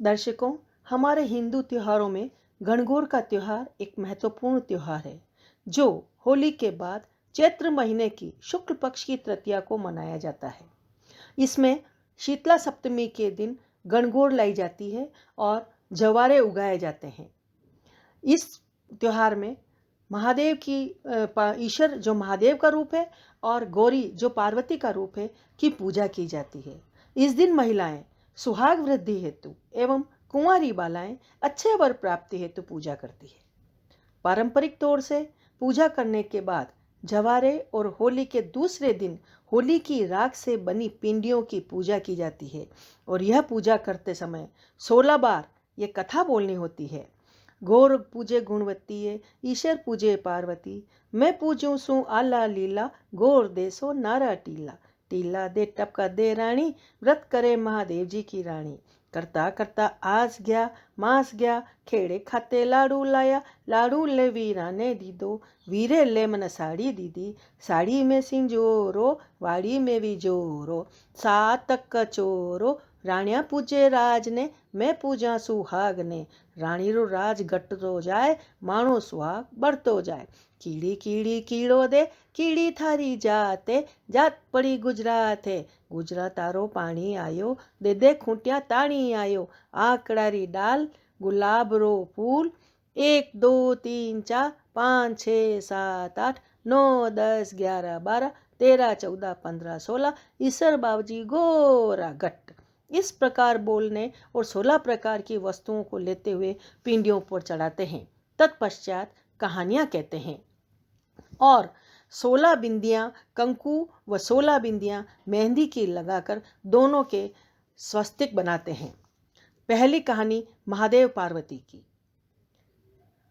दर्शकों, हमारे हिंदू त्योहारों में गणगौर का त्योहार एक महत्वपूर्ण त्योहार है जो होली के बाद चैत्र महीने की शुक्ल पक्ष की तृतीया को मनाया जाता है। इसमें शीतला सप्तमी के दिन गणगौर लाई जाती है और जवारे उगाए जाते हैं। इस त्योहार में महादेव की ईश्वर जो महादेव का रूप है और गौरी जो पार्वती का रूप है की पूजा की जाती है। इस दिन महिलाएं सुहाग वृद्धि हेतु एवं कुंवारी बालाएं अच्छे वर प्राप्ति हेतु पूजा करती है। पारंपरिक तौर से पूजा करने के बाद जवारे और होली के दूसरे दिन होली की राख से बनी पिंडियों की पूजा की जाती है और यह पूजा करते समय 16 बार ये कथा बोलनी होती है। गौर पूजे गुणवती ईश्वर पूजे पार्वती, मैं पूजूं सू आला लीला, गौर देसो नारा टीला, टीला दे टपका दे रानी, व्रत करे महादेव जी की रानी। करता करता आस गया मास गया, खेड़े खाते लाड़ू लाया, लाड़ू ले वीरा ने दीदो, वीरे ले मन साड़ी दीदी, साड़ी में सिंजोरो, वाड़ी में भी जोरो, सात तक कचोरो, राणिया पूजे राज ने, मैं पूजा सुहाग ने, रानी रो राज घटतो जाए, माणो सुहाग बढ़तो जाए। कीड़ी कीड़ी कीड़ो दे, कीड़ी थारी जाते, जात पड़ी गुजरात है, गुजरात तारो पानी आयो, दे दे खूंटिया ताणी आयो, आकड़ारी डाल गुलाब रो फूल, 1 2 3 4 5 6 7 8 9 10 11 12 13 14 15 16, ईसर बावजी गोरा गट। इस प्रकार बोलने और 16 प्रकार की वस्तुओं को लेते हुए पिंडियों पर चढ़ाते हैं। तत्पश्चात कहानियां कहते हैं और 16 बिंदियां कंकु व 16 बिंदियां मेहंदी की लगाकर दोनों के स्वस्तिक बनाते हैं। पहली कहानी महादेव पार्वती की।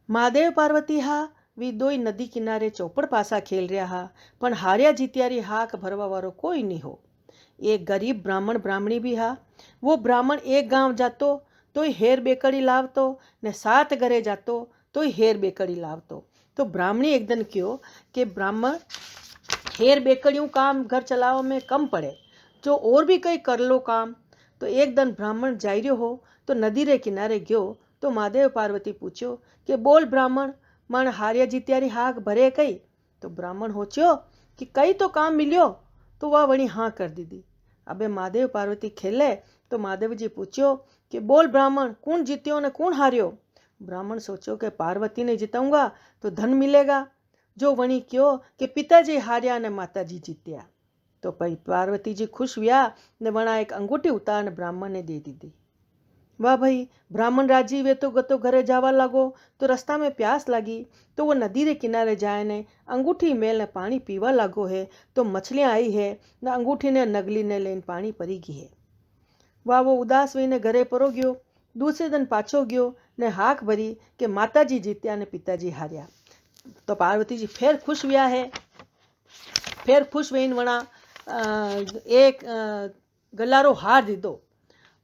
महादेव पार्वती हा वी दोई नदी किनारे चौपड़ पासा खेल रहा हा, पण हार्या जीत्यारी हाक भरवा वारो कोई नहीं हो। एक गरीब ब्राह्मण ब्राह्मणी भी हा। वो ब्राह्मण एक गांव जातो तो हेर बेकड़ी लावतो ने 7 घरे जातो तो हेर बेकड़ी लावतो। तो ब्राह्मणी एक दिन क्यों कि ब्राह्मण हेर बेकड़ियों काम घर चलाव में कम पड़े, जो और भी कई कर लो काम। तो एक दिन ब्राह्मण जायरियो हो तो नदी रे किनारे गयो तो महादेव पार्वती पूछ्यो कि बोल ब्राह्मण, मन हार्या जीत्यारी हाक भरे कई। तो ब्राह्मण होच्यो कि कई तो काम मिलियो, तो वह वणी हाँ कर दीदी। अबे महादेव पार्वती खेले तो महादेव जी पूछ्यो कि बोल ब्राह्मण, कौन जीत्यो ने कौन हार्यो। ब्राह्मण सोचो कि पार्वती ने जिताऊंगा तो धन मिलेगा। जो वणी क्यों कि पिताजी हार्या ने माताजी जीत्या। तो भाई पार्वती जी खुश हुआ ने वणा एक अंगूठी उतार ब्राह्मण ने दे दी। वाह भाई, ब्राह्मण राजी वे तो गतो घरे जावा लागो। तो रास्ता में प्यास लगी तो वो नदी रे किनारे जाए ने अंगूठी मेल ने पानी पीवा लागो है। तो मछलियाँ आई है न अंगूठी ने नगली ने लेन पानी परी गई है। वाह वो उदास हुई ने घरे परो गयो। दूसरे दिन पाछो गयो ने हाक भरी कि माताजी जीत्या ने पिताजी हार्या। तो पार्वती जी फिर खुश हुआ है। फिर खुश वहीन वणा एक गलारो हार दीदो।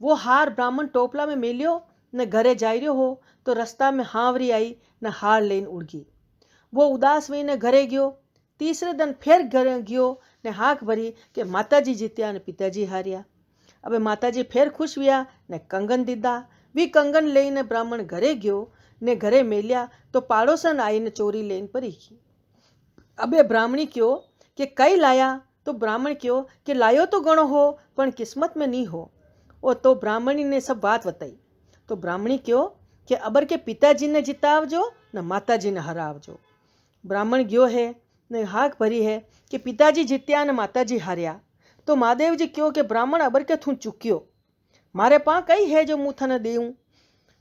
वो हार ब्राह्मण टोपला में मेलियो ने घरे जायरियो हो तो रास्ता में हावरी आई न हार लेन उड़ गई। वो उदास वही ने घरे गयो। तीसरे दिन फिर घरे गयो ने हाक भरी कि माताजी जीत्या ने पिताजी हार्या। अब माताजी फिर खुश हुआ ने कंगन दीदा। वी कंगन लेने ब्राह्मण घरे गयो ने घरे मेलिया तो पाड़ोसन आई ने चोरी लेन परी की। अबे ब्राह्मणी क्यों कि कई लाया। तो ब्राह्मण क्यों कि लायो तो गणो हो पण किस्मत में नहीं हो। और तो ब्राह्मणी ने सब बात बताई। तो ब्राह्मणी क्यों कि अबर के पिताजी ने जितावजो न माताजी ने हरावजो। ब्राह्मण गयो है ने हाक भरी है कि पिताजी जीत्या ने माताजी हार्या। तो महादेव जी क्यों कि ब्राह्मण अबर के थू चुक्यो, मारे पा कई है जो मुँह थने देऊँ।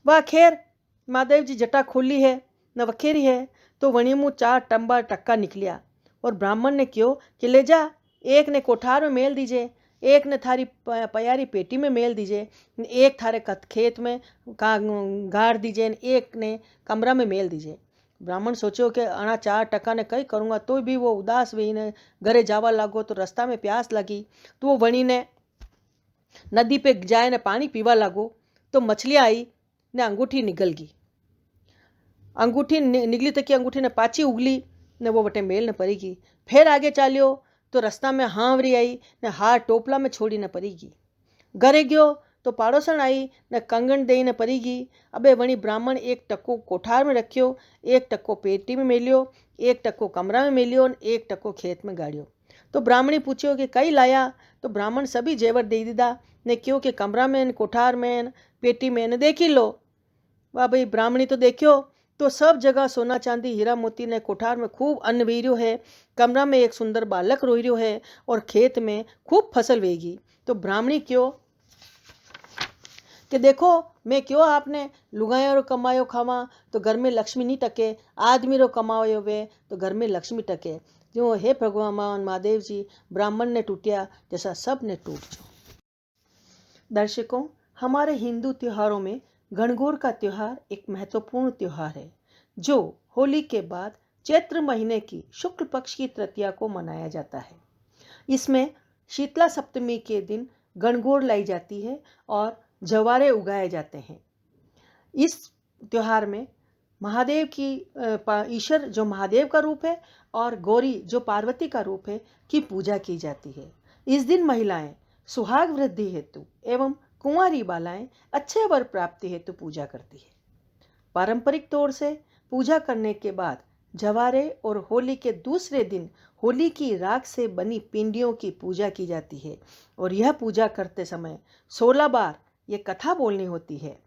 वाह खैर, महादेव जी जटा खोली है न वखेरी है तो वणी मुँह 4 टंबा टक्का निकलिया। और ब्राह्मण ने क्यों कि ले जा, एक ने कोठार में मेल दीजिए, एक ने थारी पयारी पेटी में मेल दीजिए, एक थारे खेत में गाड़ दीजिए, एक ने कमरा में मेल दीजिए। ब्राह्मण सोचो कि आना 4 टका ने कई करूँगा। तो भी वो उदास हुई ने घरे जावा लागो। तो रास्ता में प्यास लगी तो वो वणी ने नदी पे जाए ने पानी पीवा लागो। तो मछलियाँ आई ने अंगूठी निकल गई। अंगूठी निकली तक की अंगूठी ने पाची उगली ने वो वटे मेल ने परी गई। फिर आगे चालियो तो रास्ता में हावरी आई ने हार टोपला में छोड़ी ने परी गई। घरे गयो तो पाड़ोसन आई ने कंगन दई ने परी गई। अबे वणी ब्राह्मण एक टक्को कोठार में रखियो, एक टक्को पेटी में मेलियो, एक टक्को कमरा में मेलियो, एक टक्को खेत में गाड़ियो। तो ब्राह्मणी पूछियो कि कई लाया? तो ब्राह्मण सभी जेवर दे दीदा ने क्यों कि कमरा में, कोठार में, पेटी में ने देखी लो। वाह भाई, ब्राह्मणी तो देखियो तो सब जगह सोना चांदी हीरा मोती ने, कोठार में खूब अन्न वेरियो है, कमरा में एक सुंदर बालक रोइयो है और खेत में खूब फसल वेगी। तो ब्राह्मणी क्यों कि देखो मैं क्यों आपने लुगाया रो कमायो खावा तो घर में लक्ष्मी नहीं टके, आदमी रो कमायो वे तो घर में लक्ष्मी टके। जो हे भगवान महादेव जी, ब्राह्मण ने टूटिया जैसा सब ने टूट जो। दर्शकों, हमारे हिंदू त्योहारों में गणगौर का त्योहार एक महत्वपूर्ण त्योहार है जो होली के बाद चैत्र महीने की शुक्ल पक्ष की तृतीया को मनाया जाता है। इसमें शीतला सप्तमी के दिन गणगौर लाई जाती है और जवारे उगाए जाते हैं। इस त्योहार में महादेव की ईश्वर जो महादेव का रूप है और गौरी जो पार्वती का रूप है की पूजा की जाती है। इस दिन महिलाएं सुहाग वृद्धि हेतु एवं कुंवारी बालाएं अच्छे वर प्राप्ति हेतु पूजा करती है। पारंपरिक तौर से पूजा करने के बाद जवारे और होली के दूसरे दिन होली की राख से बनी पिंडियों की पूजा की जाती है और यह पूजा करते समय 16 बार ये कथा बोलनी होती है।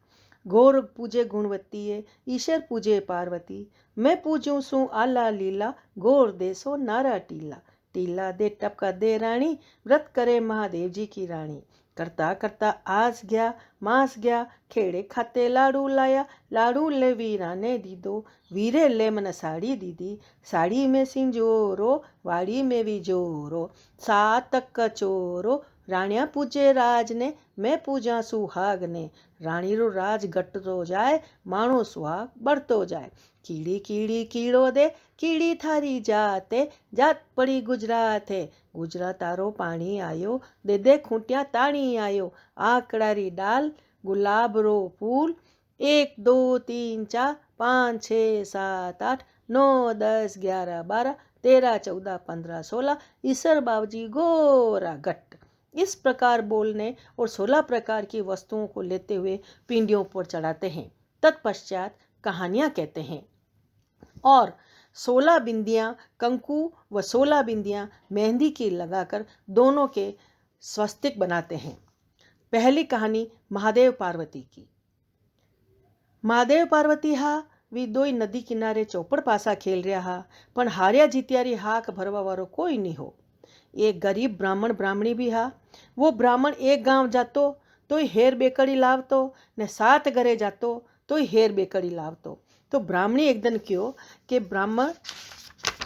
गौर पूजे गुणवती है, ईश्वर पूजे पार्वती, मैं पूजूं सू आला लीला, गौर देसो नारा टीला, टीला दे टपका दे रानी, व्रत करे महादेव जी की रानी। करता करता आज गया मास गया, खेड़े खाते लाड़ू लाया, लाड़ू ले वीरा ने दीदो, वीरे ले मन साड़ी दीदी, साड़ी में सिंजोरो, वाड़ी में भी जोरो, सात तक चोरो, राणिया पूजे राज ने, मैं पूजा सुहाग ने, रानी रो राज घटतो जाए, माणो सुहाग बढ़तो जाए। कीड़ी कीड़ी कीड़ो दे, कीड़ी थारी जाते, जात पड़ी गुजरात है, गुजरात तारो पानी आयो, दे दे खूंटिया ताणी आयो, आकड़ारी डाल गुलाब रो फूल, 1 2 3 4 5 6 7 8 9 10 11 12 13 14 15 16, ईसर बाबजी गोरा गट। इस प्रकार बोलने और 16 प्रकार की वस्तुओं को लेते हुए पिंडियों पर चढ़ाते हैं। तत्पश्चात कहानियां कहते हैं और 16 बिंदियां कंकु व 16 बिंदियां मेहंदी की लगाकर दोनों के स्वस्तिक बनाते हैं। पहली कहानी महादेव पार्वती की। महादेव पार्वती हा वी दोई नदी किनारे चौपड़ पासा खेल रहा हा, पण हार्या जीत्यारी हाक भरवा वारो कोई नहीं हो। एक गरीब ब्राह्मण ब्राह्मणी भी हा। वो ब्राह्मण एक गांव जातो तो हेर बेकड़ी लावतो ने 7 घरे जातो तो हेर बेकड़ी लावतो। तो ब्राह्मणी एक दिन क्यों कि ब्राह्मण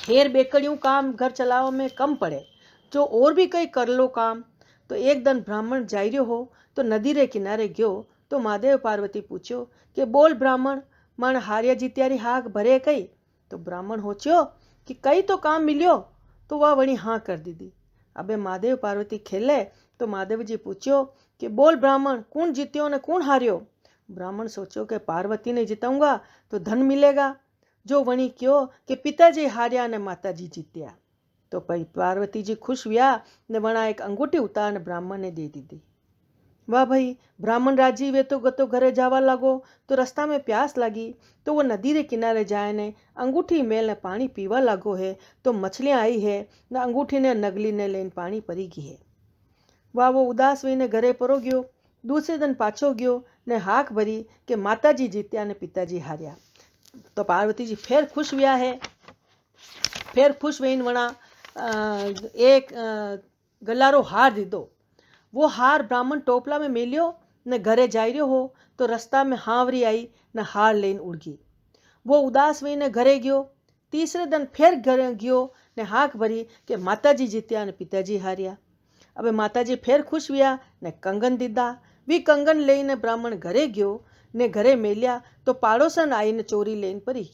हेर बेकड़ियों काम घर चलाव में कम पड़े, जो और भी कई कर लो काम। तो एक दिन ब्राह्मण जायरियो हो तो नदी रे किनारे गयो तो महादेव पार्वती पूछ्यो कि बोल ब्राह्मण, मन हार्या जीत्यारी हाक भरे कई। तो ब्राह्मण होच्यो कि कई तो काम मिलियो, तो वह वणी हाँ कर दीदी। अबे महादेव पार्वती खेले तो महादेव जी पूछ्यो कि बोल ब्राह्मण, कौन जीत्यो ने कौन हार्यो। ब्राह्मण सोचो कि पार्वती ने जिताऊंगा तो धन मिलेगा। जो वणी क्यों कि पिताजी हार्या ने माताजी जीत्या। तो भाई पार्वती जी खुश हुआ ने वणा एक अंगूठी उतार ब्राह्मण ने दे दी। वाह भाई, ब्राह्मण राजी वे तो गतो घरे जावा लागो। तो रास्ता में प्यास लगी तो वो नदी रे किनारे जाए ने अंगूठी मेल ने पानी पीवा लागो है। तो मछलियाँ आई है न अंगूठी ने नगली ने लेन पानी परी गई है। वाह, वो उदास हुई ने घरे परो गयो। दूसरे दिन पाछो गयो ने हाक भरी कि माताजी जीत्या ने पिताजी हार्या। तो पार्वती जी फिर खुश हुआ है। फिर खुश हुई वणा एक गलारो हार दीदो। वो हार ब्राह्मण टोपला में मेलियो ने घरे जायरियो हो तो रास्ता में हावरी आई न हार लेन उड़ गई। वो उदास हुई ने घरे गयो। तीसरे दिन फिर घरे गयो ने हाक भरी कि माताजी जीत्या ने पिताजी हार्या। अबे माताजी फिर खुश हुआ ने कंगन दीदा। वी कंगन लेने ब्राह्मण घरे गयो ने घरे मेलिया तो पाड़ोसन आई ने चोरी लेन परी।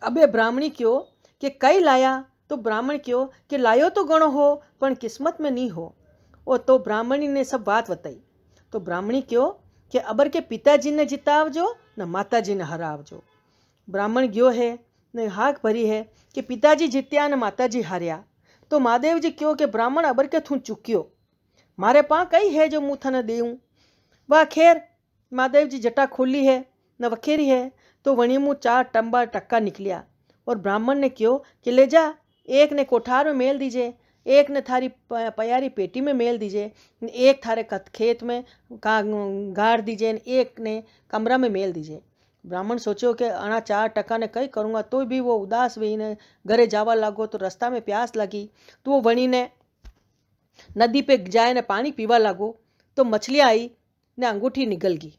अबे ब्राह्मणी क्यों कि कई लाया। तो ब्राह्मण क्यों कि लायो तो गणो हो पण किस्मत में नहीं हो। और तो ब्राह्मणी ने सब बात बताई। तो ब्राह्मणी क्यों कि अबर के पिताजी ने जितावजो न माताजी ने हरावजो। ब्राह्मण गयो है ने हाक भरी है कि पिताजी जीत्या ने माताजी हार्या। तो महादेव जी क्यों कि ब्राह्मण अबर के थू चुक्यो, मारे पा कई है जो मुँह थने देऊँ। वह खैर महादेव जी जटा खोली है न वखेरी है, तो वणी मुँह 4 टंबा टक्का निकलिया। और ब्राह्मण ने क्यों कि ले जा, एक ने कोठार में मेल दीजिए, एक ने थारी पयारी पेटी में मेल दीजिए, एक थारे खेत में गाड़ दीजिए, एक ने कमरा में मेल दीजिए। ब्राह्मण सोचो कि अणा 4 टका ने कई करूँगा, तो भी वो उदास हुई ने घरे जावा लागो। तो रास्ता में प्यास लगी तो वो वणी ने नदी पे जाए ने पानी पीवा लागो। तो मछली आई ने अंगूठी निगल गई।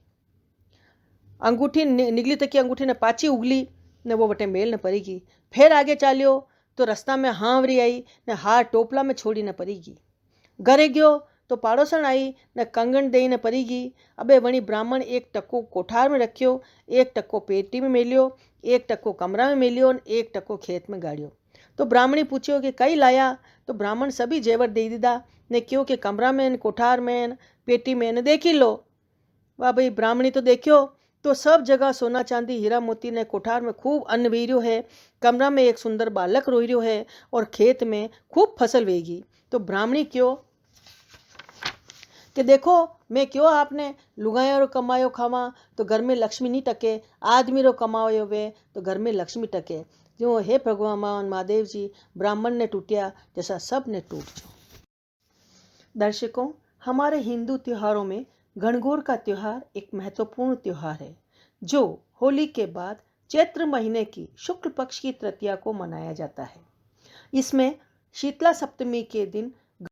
अंगूठी निगली तक की अंगूठी ने पाची उगली ने वो वटे मेल ने पड़ी गई। फिर आगे चाल्यो तो रास्ता में हावरी आई ने हार टोपला में छोड़ी ने पड़ी गई। घरे गयो तो पाड़ोसन आई ने कंगन दई ने पड़ी गई। अबे वणी ब्राह्मण एक टक्को कोठार में रखियो, एक टक्को पेटी में मेलियो, एक टक्को कमरा में मेलियो, एक टक्को खेत में गाड़ियो। तो ब्राह्मणी पूछियो कि कई लाया। तो ब्राह्मण सभी जेवर दे दीदा ने क्यों कि कमरा में, कोठार में, पेटी में ने देखी लो। वाह भाई, ब्राह्मणी तो देखियो तो सब जगह सोना चांदी हीरा मोती ने, कोठार में खूब अन्न वेरियो है, कमरा में एक सुंदर बालक रोई रियो है, और खेत में खूब फसल वेगी। तो ब्राह्मणी क्यों कि देखो मैं क्यों आपने लुगाया रो कमायो खावा तो घर में लक्ष्मी नहीं टके, आदमी रो कमायो वे तो घर में लक्ष्मी टके। जो हे भगवान महादेव जी, ब्राह्मण ने टूटिया जैसा सब ने टूट जो। दर्शकों, हमारे हिंदू त्योहारों में गणगौर का त्योहार एक महत्वपूर्ण त्योहार है, जो होली के बाद चैत्र महीने की शुक्ल पक्ष की तृतीया को मनाया जाता है। इसमें शीतला सप्तमी के दिन